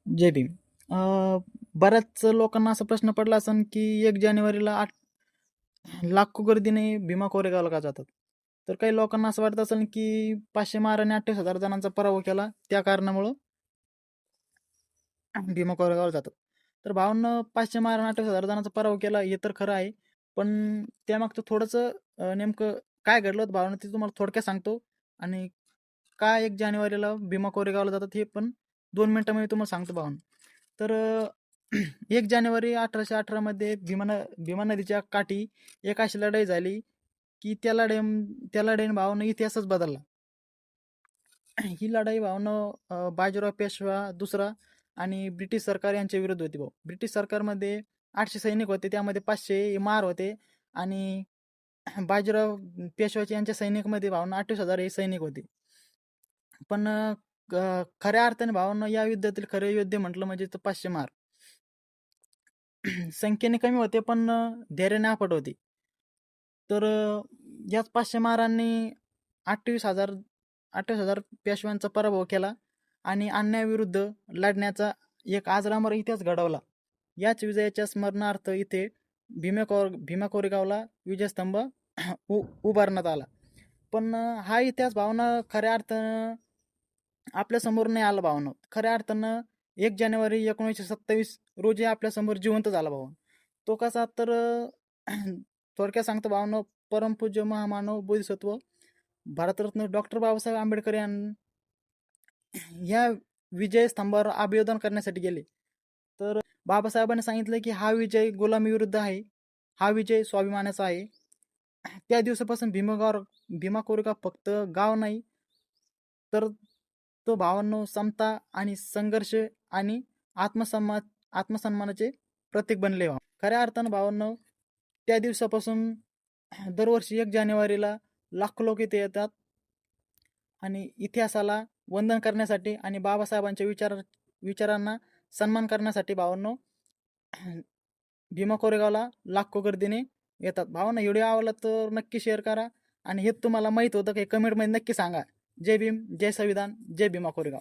जय भीम. बऱ्याच लोकांना असा प्रश्न पडला असेल की 1 जानेवारीला लाखो गर्दीने भीमा कोरेगावला का जातात? तर काही लोकांना असं वाटत असेल की 500 महारांनी 28,000 जणांचा पराभव केला, त्या कारणामुळं भीमा कोरेगावला जातात. तर भावांनो, 500 महारांनी 28,000 जणांचा पराभव केला हे तर खरं आहे. पण त्यामागचं थोडंसं नेमकं काय घडलं होतं भावांनो, ते तुम्हाला थोडक्यात सांगतो. आणि का 1 जानेवारीला भीमा कोरेगावला जातात हे पण 2 मिनिटांमध्ये तुम्हाला सांगतो भावांनो. तर 1 जानेवारी 1818 मध्ये भीमा नदीच्या काठी एक अशी लढाई झाली की त्या लढाईने भावांनो इतिहासच बदलला. ही लढाई भावांनो बाजीराव पेशवा दुसरा आणि ब्रिटिश सरकार यांच्या विरुद्ध होती भाऊ. ब्रिटिश सरकारमध्ये 800 सैनिक होते, त्यामध्ये 500 महार होते आणि बाजीराव पेशवाचे यांच्या सैनिकमध्ये भावांनो 28,000 हे सैनिक होते. पण खऱ्या अर्थाने भावांनो या युद्धातील खरे योद्धे म्हटलं म्हणजे 500 महार. संख्येने कमी होते पण धैर्याने आपट होते. तर याच 500 महारांनी 28,000 28,000 पेशव्यांचा पराभव केला आणि अन्यायाविरुद्ध लढण्याचा एक अजरामर इतिहास घडवला. याच विजयाच्या स्मरणार्थ इथे भीमा कोरेगावला विजयस्तंभ उभारण्यात आला. पण हा इतिहास भावना खऱ्या अर्थानं आपल्यासमोर नाही आला भावना. खऱ्या अर्थानं 1 जानेवारी 1927 रोजी आपल्यासमोर जिवंत झाला भाऊ. तो कसा तर थोडक्यात सांगतो भावनो, परमपूज्य महामानव बोधिसत्व भारतरत्न डॉक्टर बाबासाहेब आंबेडकर ह्या विजय स्तंभावर अभिवादन करण्यासाठी गेले. तर बाबासाहेबांनी सांगितलं की हा विजय गुलामी विरुद्ध आहे, हा विजय स्वाभिमानाचा आहे. त्या दिवसापासून भीमा कोरेगाव फक्त गाव नाही, तर तो भावांनो समता आणि संघर्ष आणि आत्मसन्मानाचे प्रतीक बनले. खऱ्या अर्थानं भावांनो, त्या दिवसापासून दरवर्षी 1 जानेवारीला लाखो लोक इथे येतात आणि इतिहासाला वंदन करण्यासाठी आणि बाबासाहेबांच्या विचारांना सन्मान करण्यासाठी भावांनो भीमा कोरेगावला लाखो गर्दीने येतात. भावांनो, व्हिडिओ आवडला तर नक्की शेअर करा आणि हे तुम्हाला माहीत होतं की कमेंटमध्ये नक्की सांगा. जय भीम, जय संविधान, जय भीमा कोरेगाव.